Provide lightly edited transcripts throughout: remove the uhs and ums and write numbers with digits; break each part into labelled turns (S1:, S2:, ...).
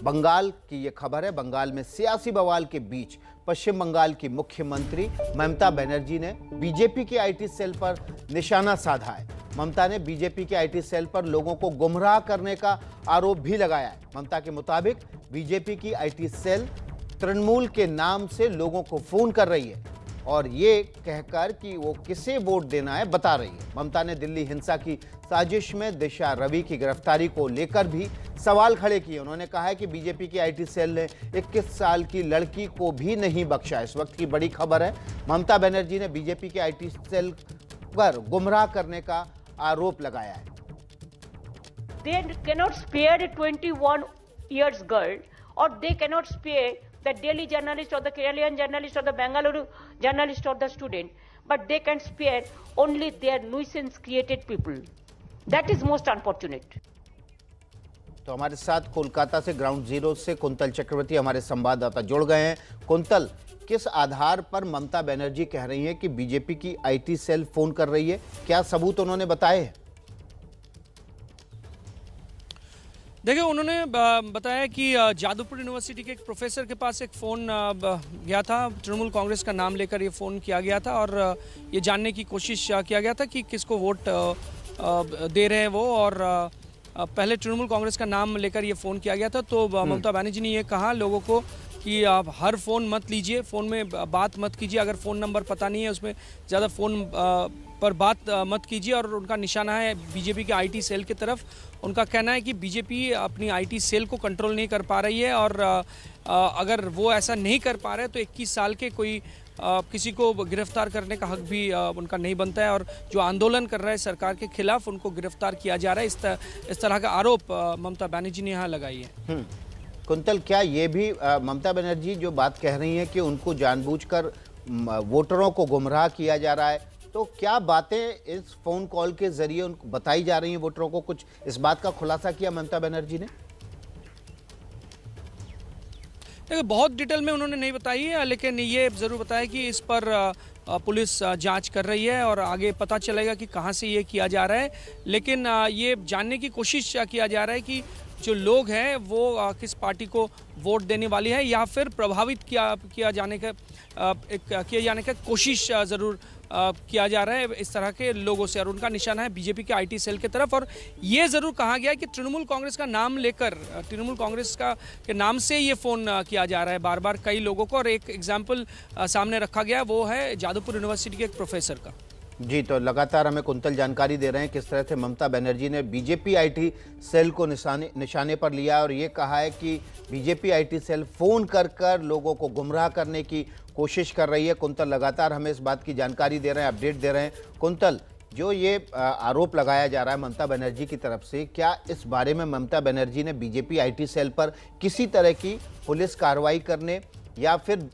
S1: बंगाल की ये खबर है। बंगाल में सियासी बवाल के बीच पश्चिम बंगाल की मुख्यमंत्री ममता बनर्जी ने बीजेपी के आईटी सेल पर निशाना साधा है। ममता ने बीजेपी के आईटी सेल पर लोगों को गुमराह करने का आरोप भी लगाया है। ममता के मुताबिक बीजेपी की आईटी सेल तृणमूल के नाम से लोगों को फोन कर रही है और ये कहकर कि वो किसे वोट देना है बता रही है। ममता ने दिल्ली हिंसा की साजिश में दिशा रवि की गिरफ्तारी को लेकर भी सवाल खड़े किए। उन्होंने कहा है कि बीजेपी की आईटी सेल ने 21 साल की लड़की को भी नहीं बख्शा। इस वक्त की बड़ी खबर है, ममता बनर्जी ने बीजेपी के आईटी सेल पर गुमराह करने का आरोप लगाया है।
S2: They cannot spare a 21 years girl, or they cannot spare the Delhi journalist or the Kerala journalist or the Bangalore journalist or the student, but they can spare only their nuisance created people. That is most unfortunate.
S1: तो हमारे साथ कोलकाता से ground zero से quintal चक्रवर्ती हमारे संवाददाता जुड़ गए हैं। कुंतल, किस आधार पर ममता बनर्जी कह रही हैं कि बीजेपी की आईटी सेल फोन कर रही है? क्या सबूत उन्होंने बताए हैं?
S3: देखिए, उन्होंने बताया कि जादवपुर यूनिवर्सिटी के एक प्रोफेसर के पास एक फ़ोन गया था। तृणमूल कांग्रेस का नाम लेकर ये फ़ोन किया गया था और ये जानने की कोशिश किया गया था कि किसको वोट दे रहे हैं वो, और पहले तृणमूल कांग्रेस का नाम लेकर ये फ़ोन किया गया था। तो ममता बनर्जी ने ये कहा लोगों को कि आप हर फ़ोन मत लीजिए, फ़ोन में बात मत कीजिए, अगर फ़ोन नंबर पता नहीं है उसमें ज़्यादा फ़ोन पर बात मत कीजिए। और उनका निशाना है बीजेपी के आईटी सेल की तरफ। उनका कहना है कि बीजेपी अपनी आईटी सेल को कंट्रोल नहीं कर पा रही है और अगर वो ऐसा नहीं कर पा रहे तो 21 साल के कोई किसी को गिरफ्तार करने का हक भी उनका नहीं बनता है, और जो आंदोलन कर रहा है सरकार के खिलाफ उनको गिरफ्तार किया जा रहा है। इस तरह का आरोप ममता बनर्जी ने यहाँ लगाई है।
S1: कुंतल, क्या ये भी ममता बनर्जी जो बात कह रही हैं कि उनको जानबूझकर वोटरों को गुमराह किया जा रहा है, तो क्या बातें इस फोन कॉल के जरिए उनको बताई जा रही हैं वोटरों को? कुछ इस बात का खुलासा किया ममता बनर्जी ने?
S3: देखिए, बहुत डिटेल में उन्होंने नहीं बताई है, लेकिन ये ज़रूर बताया कि इस पर पुलिस जांच कर रही है और आगे पता चलेगा कि कहां से ये किया जा रहा है। लेकिन ये जानने की कोशिश किया जा रहा है कि जो लोग हैं वो किस पार्टी को वोट देने वाली है, या फिर प्रभावित किया जाने का कोशिश ज़रूर किया जा रहा है इस तरह के लोगों से। और उनका निशाना है बीजेपी के आईटी सेल की तरफ। और ये ज़रूर कहा गया है कि तृणमूल कांग्रेस का नाम लेकर, तृणमूल कांग्रेस के नाम से ये फ़ोन किया जा रहा है बार बार कई लोगों को। और एक एग्जाम्पल सामने रखा गया, वो है जादवपुर यूनिवर्सिटी के एक प्रोफेसर का। जी,
S1: तो लगातार हमें कुंतल जानकारी दे रहे हैं किस तरह से ममता बनर्जी ने बीजेपी आईटी सेल को निशाने पर लिया और ये कहा है कि बीजेपी आईटी सेल फोन कर लोगों को गुमराह करने की कोशिश कर रही है। कुंतल लगातार हमें इस बात की जानकारी दे रहे हैं, अपडेट दे रहे हैं। कुंतल, जो ये आरोप लगाया जा रहा है ममता बनर्जी की तरफ से, क्या इस बारे में ममता बनर्जी ने बीजेपी आईटी सेल पर किसी तरह की पुलिस कार्रवाई करने या फिर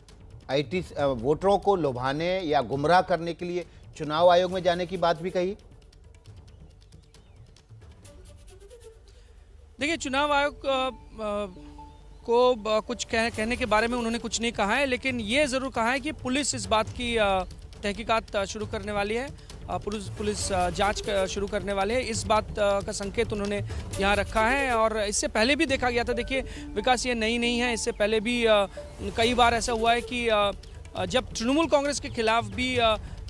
S1: आईटी वोटरों को लुभाने या गुमराह करने के लिए चुनाव आयोग में जाने की बात भी कही?
S3: देखिए, चुनाव आयोग को कुछ कहने के बारे में उन्होंने कुछ नहीं कहा है, लेकिन ये ज़रूर कहा है कि पुलिस इस बात की तहकीकात शुरू करने वाली है। पुलिस जांच शुरू करने वाले हैं, इस बात का संकेत उन्होंने यहाँ रखा है। और इससे पहले भी देखा गया था। देखिए विकास, ये नहीं है, इससे पहले भी कई बार ऐसा हुआ है कि जब तृणमूल कांग्रेस के खिलाफ भी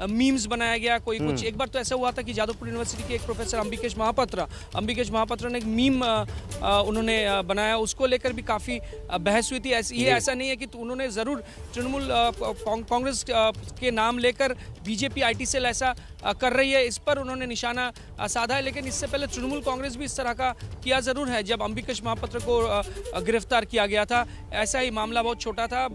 S3: मीम्स बनाया गया कोई कुछ। एक बार तो ऐसा हुआ था कि जादवपुर यूनिवर्सिटी के एक प्रोफेसर अंबिकेश महापात्रा ने एक मीम उन्होंने बनाया, उसको लेकर भी काफ़ी बहस हुई थी। ये ऐसा नहीं है कि उन्होंने ज़रूर तृणमूल कांग्रेस के नाम लेकर बीजेपी आईटी सेल ऐसा कर रही है, इस पर उन्होंने निशाना साधा है। लेकिन इससे पहले तृणमूल कांग्रेस भी इस तरह का किया ज़रूर है। जब अंबिकेश महापात्रा को गिरफ्तार किया गया था, ऐसा ही मामला बहुत छोटा था,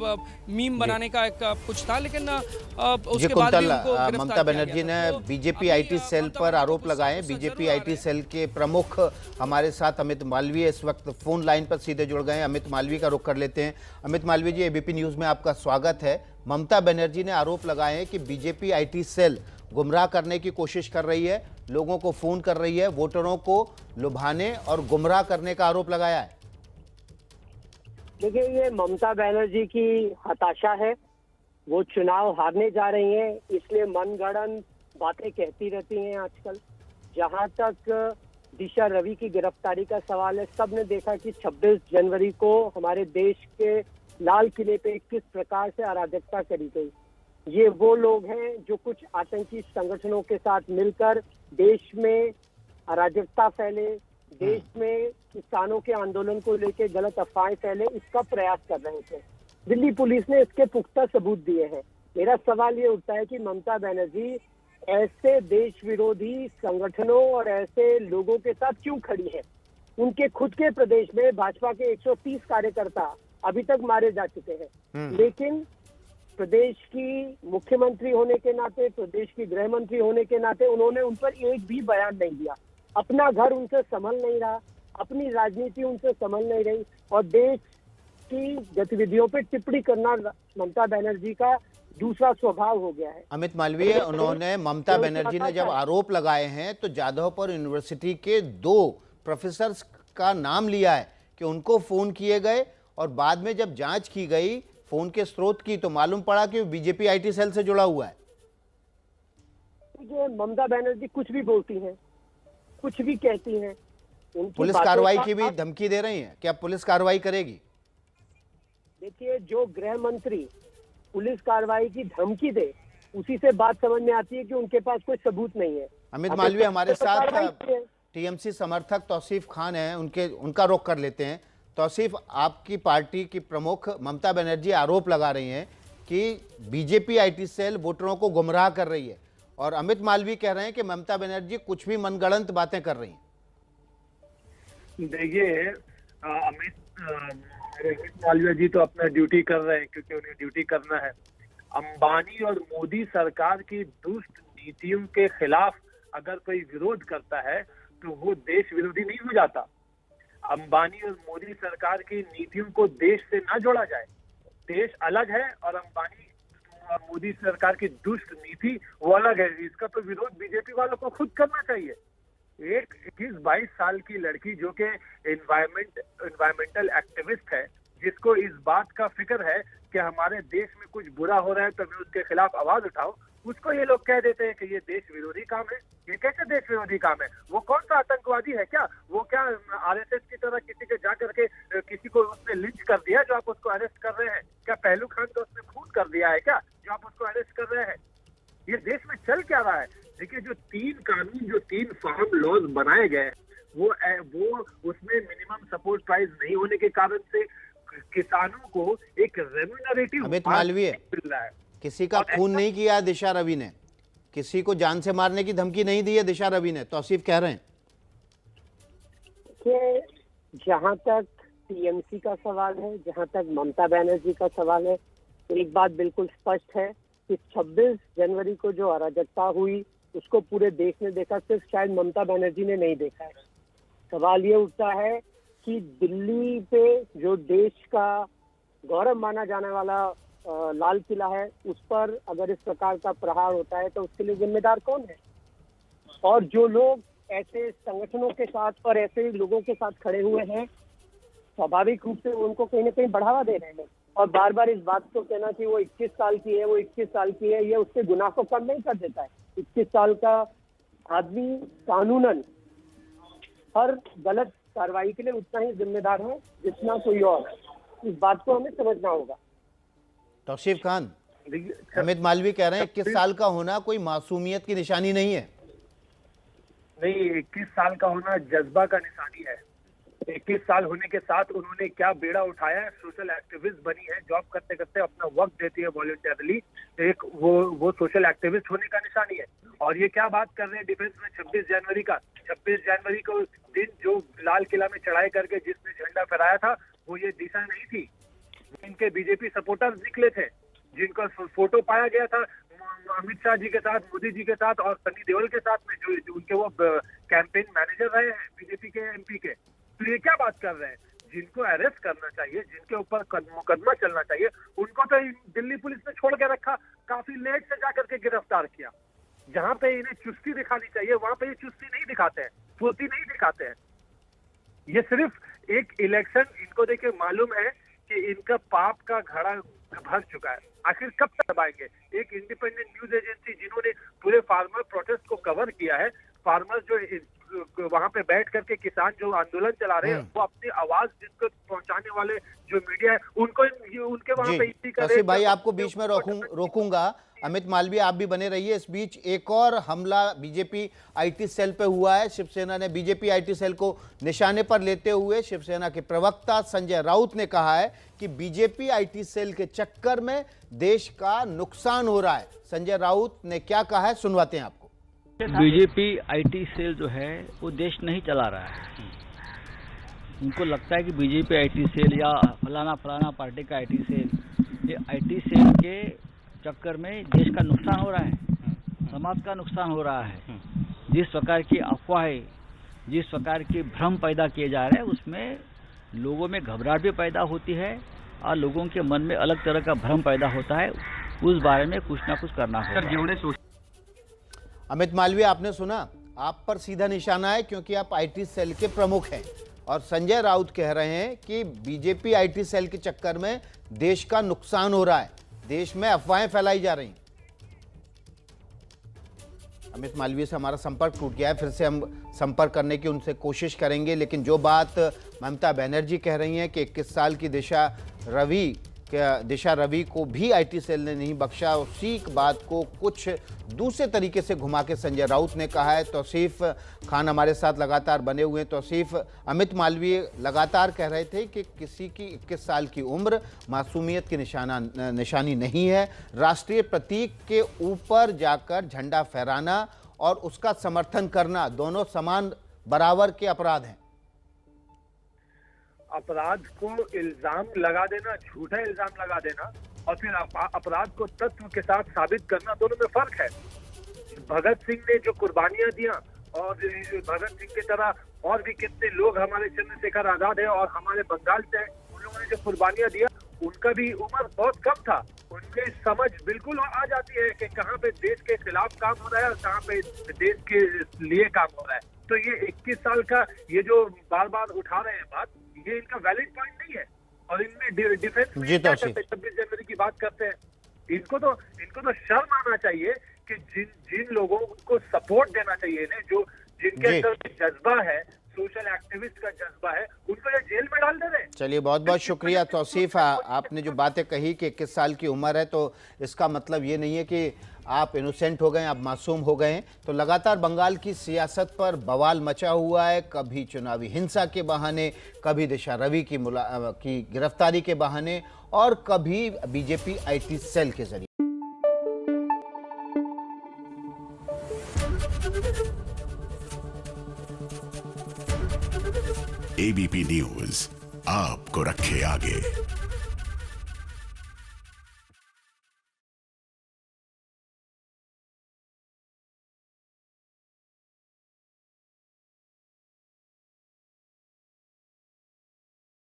S3: मीम बनाने का एक कुछ था, लेकिन उसके बाद भी
S1: ममता बनर्जी ने बीजेपी आईटी सेल पर आरोप लगाए। बीजेपी आईटी सेल के प्रमुख हमारे साथ अमित मालवीय इस वक्त फोन लाइन पर सीधे जुड़ गए हैं। अमित मालवीय का रुख कर लेते हैं। अमित मालवीय जी, एबीपी न्यूज में आपका स्वागत है। ममता बनर्जी ने आरोप लगाए हैं कि बीजेपी आईटी सेल गुमराह करने की कोशिश कर रही है, लोगों को फोन कर रही है, वोटरों को लुभाने और गुमराह करने का आरोप लगाया है।
S4: देखिए, ये ममता बनर्जी की हताशा है। वो चुनाव हारने जा रही हैं, इसलिए मनगढ़ंत बातें कहती रहती हैं आजकल। जहां तक दिशा रवि की गिरफ्तारी का सवाल है। सबने देखा कि 26 जनवरी को हमारे देश के लाल किले पे किस प्रकार से अराजकता करी गई। ये वो लोग हैं जो कुछ आतंकी संगठनों के साथ मिलकर देश में अराजकता फैले, देश में किसानों के आंदोलन को लेकर गलत अफवाहें फैले, इसका प्रयास कर रहे थे। दिल्ली पुलिस ने इसके पुख्ता सबूत दिए हैं। मेरा सवाल ये उठता है कि ममता बनर्जी ऐसे देश विरोधी संगठनों और ऐसे लोगों के साथ क्यों खड़ी है? उनके खुद के प्रदेश में भाजपा के 130 कार्यकर्ता अभी तक मारे जा चुके हैं, लेकिन प्रदेश की मुख्यमंत्री होने के नाते, प्रदेश की गृह मंत्री होने के नाते उन्होंने उन पर एक भी बयान नहीं दिया। अपना घर उनसे संभल नहीं रहा, अपनी राजनीति उनसे संभल नहीं रही, और देश की गतिविधियों पर टिप्पणी करना ममता बनर्जी का दूसरा स्वभाव हो गया है।
S1: अमित मालवीय, उन्होंने ममता बनर्जी ने जब आरोप लगाए हैं तो जादवपुर यूनिवर्सिटी के 2 प्रोफेसर्स का नाम लिया है कि उनको फोन किए गए, और बाद में जब जांच की गई फोन के स्रोत की तो मालूम पड़ा कि वो बीजेपी आईटी सेल से जुड़ा हुआ है।
S4: ममता बनर्जी कुछ भी बोलती हैं, कुछ भी कहती हैं,
S1: पुलिस कार्रवाई की भी धमकी दे रही हैं। क्या पुलिस कार्रवाई करेगी?
S4: देखिए, जो गृह मंत्री पुलिस कार्रवाई की धमकी दे, उसी से बात समझ में आती है कि उनके पास कोई सबूत नहीं है।
S1: अमित मालवीय हमारे साथ टीएमसी समर्थक तौसीफ खान हैं, उनका रुख कर लेते हैं। तौसीफ, आपकी पार्टी की प्रमुख ममता बनर्जी आरोप लगा रही हैं कि बीजेपी आईटी सेल वोटरों को गुमराह कर रही है, और अमित मालवीय कह रहे हैं कि ममता बनर्जी कुछ भी मनगढ़ंत बातें कर रही हैं।
S5: देखिए, अमित मालवीय जी तो अपना ड्यूटी कर रहे हैं, क्योंकि उन्हें ड्यूटी करना है। अंबानी और मोदी सरकार की दुष्ट नीतियों के खिलाफ अगर कोई विरोध करता है तो वो देश विरोधी नहीं हो जाता। अंबानी और मोदी सरकार की नीतियों को देश से ना जोड़ा जाए। देश अलग है और अंबानी और मोदी सरकार की दुष्ट नीति वो अलग है। इसका तो विरोध बीजेपी वालों को खुद करना चाहिए। एक 21-22 साल की लड़की जो कि एनवायरमेंटल एक्टिविस्ट है, जिसको इस बात का फिक्र है कि हमारे देश में कुछ बुरा हो रहा है तो मैं उसके खिलाफ आवाज उठाऊं, उसको ये लोग कह देते हैं कि ये देश विरोधी काम है। ये कैसे देश विरोधी काम है? वो कौन सा आतंकवादी है क्या? वो क्या आरएसएस की तरह किसी के जा करके किसी को उसने लिंच कर दिया जो आप उसको अरेस्ट कर रहे हैं? क्या पहलू खान को उसने खून कर दिया है क्या जो आप उसको अरेस्ट कर रहे हैं? ये देश में चल क्या रहा है? देखिए, जो 3 कानून, जो 3 फार्म लॉज बनाए गए, वो उसमें मिनिमम सपोर्ट प्राइस नहीं होने के कारण से किसानों को एक रेम्यूनरेटिव
S1: अमित मालवीय,
S5: मिल रहा है।
S1: किसी का खून नहीं किया दिशा रवि ने, किसी को जान से मारने की धमकी नहीं दी है दिशा रवि ने, तौसीफ कह रहे हैं।
S4: कि जहां तक टीएमसी का सवाल है, जहां तक ममता बनर्जी का सवाल है, एक बात बिल्कुल स्पष्ट है कि 26 जनवरी को जो अराजकता हुई उसको पूरे देश ने देखा, सिर्फ शायद ममता बनर्जी ने नहीं देखा है। सवाल ये उठता है कि दिल्ली पे जो देश का गौरव माना जाने वाला लाल किला है, उस पर अगर इस प्रकार का प्रहार होता है तो उसके लिए जिम्मेदार कौन है? और जो लोग ऐसे संगठनों के साथ और ऐसे लोगों के साथ खड़े हुए हैं, स्वाभाविक रूप से उनको कहीं ना कहीं बढ़ावा दे रहे हैं। और बार बार इस बात को कहना कि वो 21 साल की है, वो 21 साल की है, ये उसके गुनाह को कम नहीं कर देता है। 21 साल का आदमी कानूनन हर गलत कार्रवाई के लिए उतना ही जिम्मेदार है जितना कोई और। इस बात को हमें समझना होगा।
S1: तौसीफ खान, अमित मालवीय कह रहे हैं 21 साल का होना कोई मासूमियत की निशानी नहीं है।
S5: नहीं, 21 साल का होना जज्बा का निशानी है। 21 साल होने के साथ उन्होंने क्या बेड़ा उठाया है। सोशल एक्टिविस्ट बनी है, जॉब करते करते अपना वक्त देती है वॉलंटियरली, एक वो सोशल एक्टिविस्ट होने का निशानी है। और ये क्या बात कर रहे हैं डिफेंस में 26 जनवरी का? 26 जनवरी को दिन जो लाल किला में चढ़ाई करके जिसने झंडा फहराया था, वो ये दिशा नहीं थी। इनके बीजेपी सपोर्टर्स निकले थे, जिनका फोटो पाया गया था अमित शाह जी के साथ, मोदी जी के साथ और सनी देओल के साथ में, जो उनके वो कैंपेन मैनेजर रहे हैं बीजेपी के एमपी के। तो ये क्या बात कर रहे हैं? जिनको अरेस्ट करना चाहिए, जिनके ऊपर मुकदमा चलना चाहिए, उनको तो दिल्ली पुलिस ने छोड़ के रखा, काफी लेट से जाकर के गिरफ्तार किया। जहां पे इन्हें चुस्ती दिखानी चाहिए वहां पे ये चुस्ती नहीं दिखाते हैं, फुर्ती नहीं दिखाते हैं। ये सिर्फ एक इलेक्शन, इनको देखिए मालूम है कि इनका पाप का घड़ा भर चुका है। आखिर कब तक दबाएंगे? एक इंडिपेंडेंट न्यूज एजेंसी जिन्होंने पूरे फार्मर प्रोटेस्ट को कवर किया है, फार्मर जो वहां पे बैठ करके किसान जो आंदोलन चला रहे हैं वो अपनी आवाज जिनको पहुंचाने वाले जो मीडिया है उनको उनके वहां पे इसी करे।
S1: तौसीफ भाई आपको बीच में रोकूंगा। अमित मालवीय आप भी बने रहिए। इस बीच एक और हमला बीजेपी आईटी सेल पे हुआ है। शिवसेना ने बीजेपी आईटी सेल को निशाने पर लेते हुए शिवसेना के प्रवक्ता संजय राउत ने कहा है कि बीजेपी आईटी सेल के चक्कर में देश का नुकसान हो रहा है। संजय राउत ने क्या कहा है सुनवाते हैं आपको।
S6: बीजेपी आईटी सेल जो है वो देश नहीं चला रहा है। उनको लगता है कि बीजेपी आईटी सेल या फलाना पार्टी का आईटी सेल, ये आईटी सेल के चक्कर में देश का नुकसान हो रहा है, समाज का नुकसान हो रहा है। जिस प्रकार की अफवाहें, जिस प्रकार की भ्रम पैदा किए जा रहे हैं उसमें लोगों में घबराहट भी पैदा होती है और लोगों के मन में अलग तरह का भ्रम पैदा होता है। उस बारे में कुछ ना कुछ करना होगा।
S1: अमित मालवीय आपने सुना, आप पर सीधा निशाना है क्योंकि आप आईटी सेल के प्रमुख हैं और संजय राउत कह रहे हैं कि बीजेपी आईटी सेल के चक्कर में देश का नुकसान हो रहा है, देश में अफवाहें फैलाई जा रही। अमित मालवीय से हमारा संपर्क टूट गया है, फिर से हम संपर्क करने की उनसे कोशिश करेंगे। लेकिन जो बात ममता बनर्जी कह रही हैं कि 21 साल की दिशा रवि को भी आईटी सेल ने नहीं बख्शा, उसी बात को कुछ दूसरे तरीके से घुमा के संजय राउत ने कहा है। तौसीफ खान हमारे साथ लगातार बने हुए हैं। तौसीफ, अमित मालवीय लगातार कह रहे थे कि किसी की 21 साल की उम्र मासूमियत की निशानी नहीं है। राष्ट्रीय प्रतीक के ऊपर जाकर झंडा फहराना और उसका समर्थन करना दोनों समान बराबर के अपराध हैं।
S5: अपराध को इल्जाम लगा देना, झूठा इल्जाम लगा देना और फिर अपराध को तत्व के साथ साबित करना, दोनों में फर्क है। भगत सिंह ने जो कुर्बानियां दिया और भगत सिंह की तरह और भी कितने लोग, हमारे चंद्रशेखर आजाद है और हमारे बंगाल से हैं, उन लोगों ने जो कुर्बानियां दिया उनका भी उम्र बहुत कम था। उनकी समझ बिल्कुल आ जाती है कि कहाँ पे देश के खिलाफ काम हो रहा है और कहाँ पे देश के लिए काम हो रहा है। तो ये 21 साल का ये जो बार बार उठा रहे हैं बात, ये इनका वैलिड पॉइंट नहीं है। और इनमें डिफेंस में क्या करते हैं, 26 जनवरी की बात करते हैं। इनको तो शर्म आना चाहिए कि जिन लोगों को सपोर्ट देना चाहिए ना, जो जिनके अंदर जज्बा है, सोशल एक्टिविस्ट का जज्बा है, उनको ये जेल में डाल दे रहे हैं।
S1: चलिए बहुत बहुत शुक्रिया तौसीफ। आपने जो बातें कही कि 21 साल की उम्र है, तो इसका मतलब ये नहीं है कि आप इनोसेंट हो गए, आप मासूम हो गए। तो लगातार बंगाल की सियासत पर बवाल मचा हुआ है, कभी चुनावी हिंसा के बहाने, कभी दिशा रवि की गिरफ्तारी के बहाने और कभी बीजेपी आईटी सेल के जरिए।
S7: एबीपी न्यूज आपको रखे आगे।